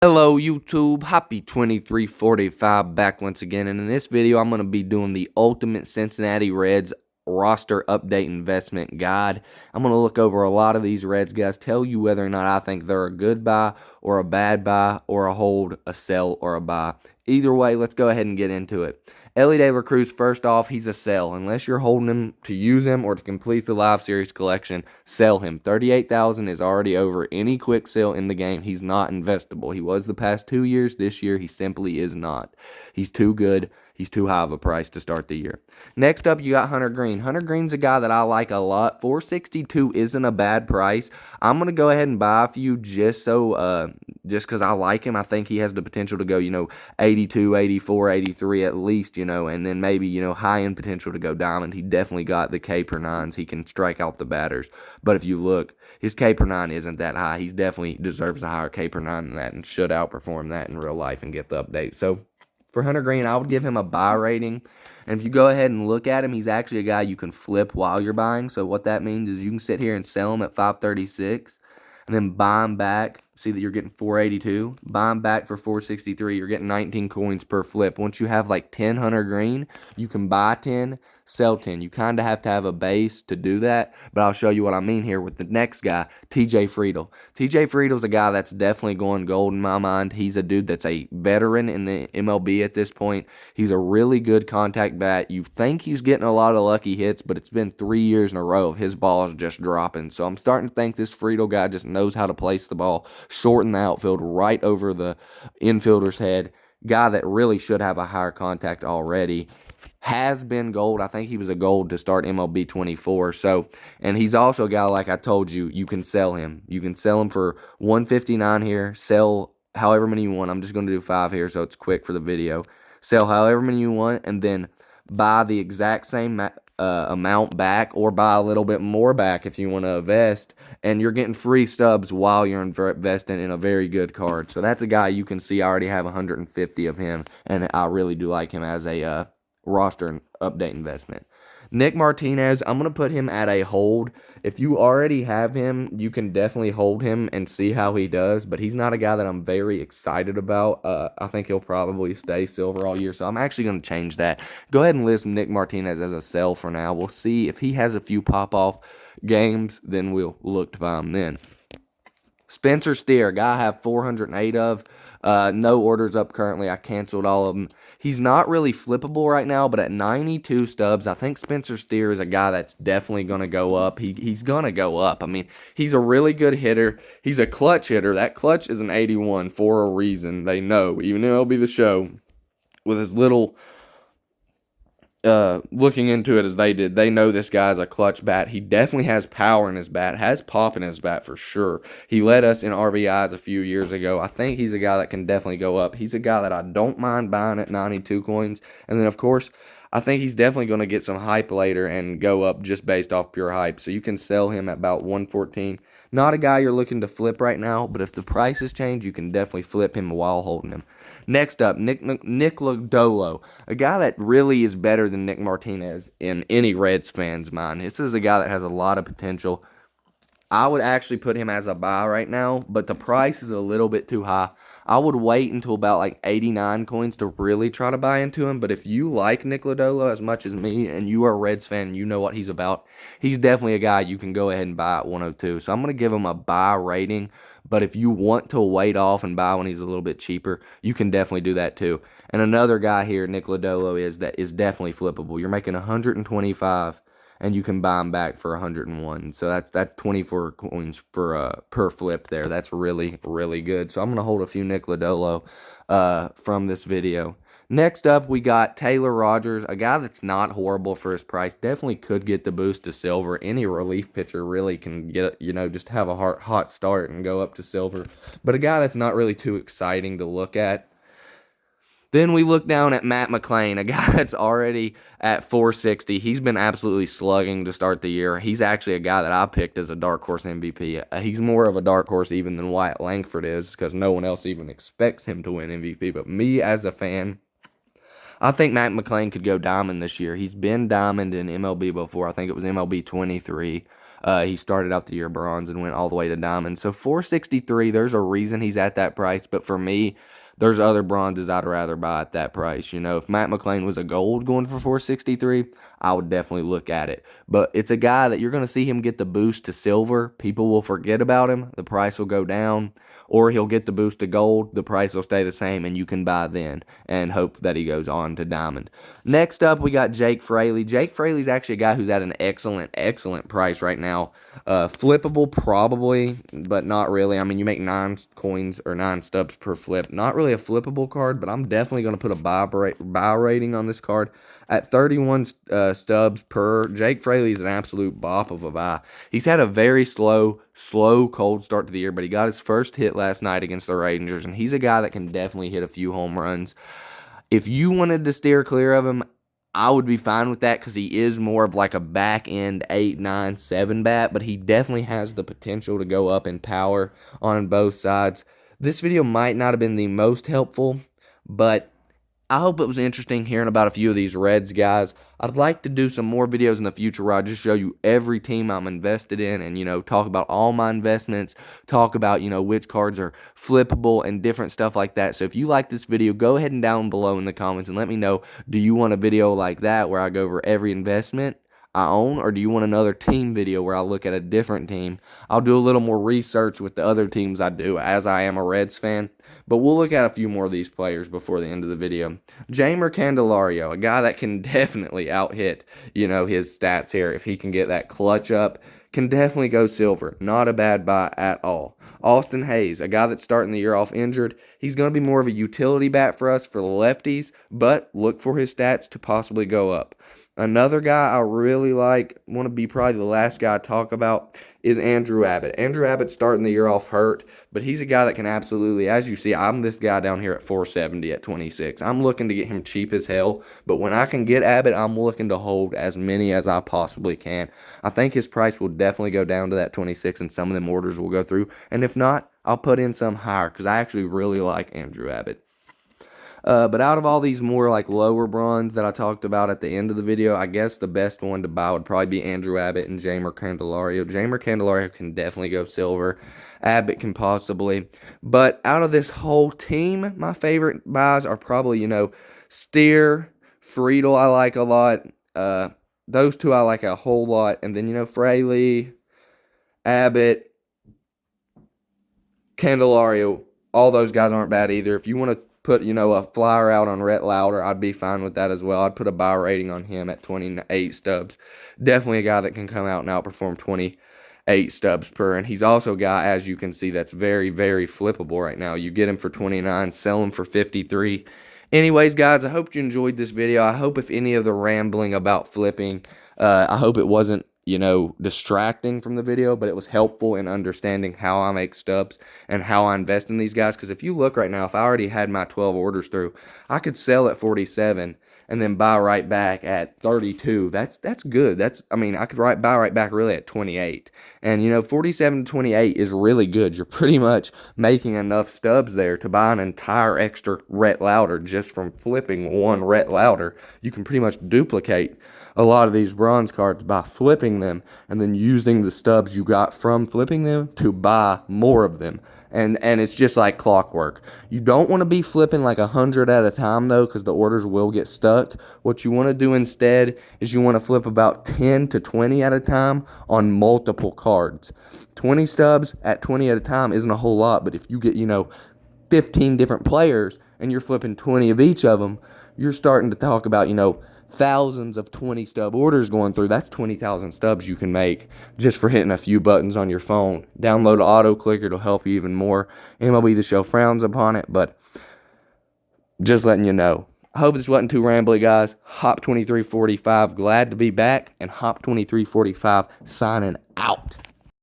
Hello YouTube, happy 2345 back once again, and in this video I'm going to be doing the ultimate Cincinnati Reds roster update investment guide. I'm going to look over a lot of these Reds guys, tell you whether or not I think they're a good buy or a bad buy or a hold, a sell, or a buy. Either way, let's go ahead and get into it. Elly De La Cruz, first off, he's a sell. Unless you're holding him to use him or to complete the live series collection, sell him. $38,000 is already over any quick sale in the game. He's not investable. He was the past 2 years. This year, he simply is not. He's too good. He's too high of a price to start the year. Next up, you got Hunter Green. Hunter Green's a guy that I like a lot. $462 isn't a bad price. I'm going to go ahead and buy a few just because I like him. I think he has the potential to go, 82, 84, 83 at least, and then maybe, high-end potential to go diamond. He definitely got the K per nines. He can strike out the batters. But if you look, his K per nine isn't that high. He definitely deserves a higher K per nine than that and should outperform that in real life and get the update. So for Hunter Green, I would give him a buy rating. And if you go ahead and look at him, he's actually a guy you can flip while you're buying. So what that means is you can sit here and sell him at 536 and then buy him back. See that you're getting 482. Buy him back for 463. You're getting 19 coins per flip. Once you have like 10 Hunter Green, you can buy 10, sell 10. You kind of have to have a base to do that, but I'll show you what I mean here with the next guy, TJ Friedl. TJ Friedl's a guy that's definitely going gold in my mind. He's a dude that's a veteran in the MLB at this point. He's a really good contact bat. You think he's getting a lot of lucky hits, but it's been 3 years in a row of his balls just dropping. So I'm starting to think this Friedl guy just knows how to place the ball, shorten the outfield right over the infielder's head. Guy that really should have a higher contact already. Has been gold. I think he was a gold to start MLB 24. So, and he's also a guy, like I told you, you can sell him. You can sell him for $159 here. Sell however many you want. I'm just going to do 5 here so it's quick for the video. Sell however many you want and then buy the exact same amount back or buy a little bit more back if you want to invest, and you're getting free stubs while you're investing in a very good card. So that's a guy you can see I already have 150 of him, and I really do like him as a roster update investment. Nick Martinez, I'm going to put him at a hold. If you already have him, you can definitely hold him and see how he does, but he's not a guy that I'm very excited about. I think he'll probably stay silver all year, so I'm actually going to change that. Go ahead and list Nick Martinez as a sell for now. We'll see if he has a few pop-off games, then we'll look to buy him then. Spencer Steer, guy I have 408 of. No orders up currently. I canceled all of them. He's not really flippable right now, but at 92 stubs, I think Spencer Steer is a guy that's definitely going to go up. He's going to go up. I mean, he's a really good hitter. He's a clutch hitter. That clutch is an 81 for a reason. They know. Even MLB The Show, with his little looking into it as they did, they know this guy's a clutch bat. He definitely has power in his bat, has pop in his bat for sure. He led us in RBIs a few years ago. I think he's a guy that can definitely go up. He's a guy that I don't mind buying at 92 coins. And then, of course, I think he's definitely going to get some hype later and go up just based off pure hype. So you can sell him at about 114. Not a guy you're looking to flip right now, but if the prices change, you can definitely flip him while holding him. Next up, Nick Lodolo, a guy that really is better than Nick Martinez in any Reds fan's mind. This is a guy that has a lot of potential. I would actually put him as a buy right now, but the price is a little bit too high. I would wait until about like 89 coins to really try to buy into him, but if you like Nick Lodolo as much as me and you are a Reds fan and you know what he's about, he's definitely a guy you can go ahead and buy at 102. So I'm going to give him a buy rating, but if you want to wait off and buy when he's a little bit cheaper, you can definitely do that too. And another guy here, Nick Lodolo, is definitely flippable. You're making 125. And you can buy them back for 101. So that's 24 coins per flip there. That's really, really good. So I'm going to hold a few Nick Lodolo from this video. Next up, we got Taylor Rogers, a guy that's not horrible for his price. Definitely could get the boost to silver. Any relief pitcher really can get, just have a hot start and go up to silver. But a guy that's not really too exciting to look at. Then we look down at Matt McLain, a guy that's already at 460. He's been absolutely slugging to start the year. He's actually a guy that I picked as a dark horse MVP. He's more of a dark horse even than Wyatt Langford is because no one else even expects him to win MVP. But me as a fan, I think Matt McLain could go diamond this year. He's been diamond in MLB before. I think it was MLB 23. He started out the year bronze and went all the way to diamond. So 463, there's a reason he's at that price. But for me, there's other bronzes I'd rather buy at that price. You know, if Matt McLain was a gold going for 463, I would definitely look at it. But it's a guy that you're going to see him get the boost to silver. People will forget about him. The price will go down. Or he'll get the boost to gold. The price will stay the same, and you can buy then and hope that he goes on to diamond. Next up, we got Jake Fraley. Jake Fraley's actually a guy who's at an excellent price right now. Flippable probably, but not really. I mean, you make 9 coins or 9 stubs per flip. Not really a flippable card, but I'm definitely going to put a buy rating on this card. At 31 stubs per, Jake Fraley's an absolute bop of a buy. He's had a very slow, cold start to the year, but he got his first hit last night against the Rangers, and he's a guy that can definitely hit a few home runs. If you wanted to steer clear of him, I would be fine with that because he is more of like a back-end 8, 9, 7 bat, but he definitely has the potential to go up in power on both sides. This video might not have been the most helpful, but I hope it was interesting hearing about a few of these Reds guys. I'd like to do some more videos in the future where I just show you every team I'm invested in and, you know, talk about all my investments, talk about, you know, which cards are flippable and different stuff like that. So if you like this video, go ahead and down below in the comments and let me know, do you want a video like that where I go over every investment I own, or do you want another team video where I look at a different team? I'll do a little more research with the other teams I do, as I am a Reds fan, but we'll look at a few more of these players before the end of the video. Jeimer Candelario, a guy that can definitely out-hit, you know, his stats here. If he can get that clutch up, can definitely go silver. Not a bad buy at all. Austin Hayes, a guy that's starting the year off injured. He's going to be more of a utility bat for us for the lefties, but look for his stats to possibly go up. Another guy I really like, want to be probably the last guy I talk about, is Andrew Abbott. Andrew Abbott's starting the year off hurt, but he's a guy that can absolutely, as you see, I'm this guy down here at 470 at 26. I'm looking to get him cheap as hell, but when I can get Abbott, I'm looking to hold as many as I possibly can. I think his price will definitely go down to that 26, and some of them orders will go through, and if not, I'll put in some higher, because I actually really like Andrew Abbott. But out of all these more like lower bronze that I talked about at the end of the video, I guess the best one to buy would probably be Andrew Abbott and Jeimer Candelario. Jeimer Candelario can definitely go silver. Abbott can possibly. But out of this whole team, my favorite buys are probably, you know, Steer, Friedel I like a lot. Those two I like a whole lot. And then, you know, Fraley, Abbott, Candelario, all those guys aren't bad either. If you want to put, you know, a flyer out on Rhett Lauder, I'd be fine with that as well. I'd put a buy rating on him at 28 stubs. Definitely a guy that can come out and outperform 28 stubs per. And he's also a guy, as you can see, that's very, very flippable right now. You get him for 29, sell him for 53. Anyways, guys, I hope you enjoyed this video. I hope if any of the rambling about flipping, I hope it wasn't, you know, distracting from the video, but it was helpful in understanding how I make stubs and how I invest in these guys. Because if you look right now, if I already had my 12 orders through, I could sell at 47 and then buy right back at 32. That's good. I mean, I could buy right back really at 28. And, you know, 47 to 28 is really good. You're pretty much making enough stubs there to buy an entire extra Rhett Lauder just from flipping one Rhett Lauder. You can pretty much duplicate a lot of these bronze cards by flipping them and then using the stubs you got from flipping them to buy more of them. And it's just like clockwork. You don't want to be flipping like 100 at a time, though, because the orders will get stuck. What you want to do instead is you want to flip about 10 to 20 at a time on multiple cards. 20 stubs at 20 at a time isn't a whole lot, but if you get, you know, 15 different players and you're flipping 20 of each of them, you're starting to talk about, you know, thousands of 20 stub orders going through. That's 20,000 stubs you can make just for hitting a few buttons on your phone. Download Auto Clicker, it'll help you even more. MLB The Show frowns upon it, but just letting you know. I hope this wasn't too rambly, guys. Hop 2345, glad to be back, and Hop 2345 signing out.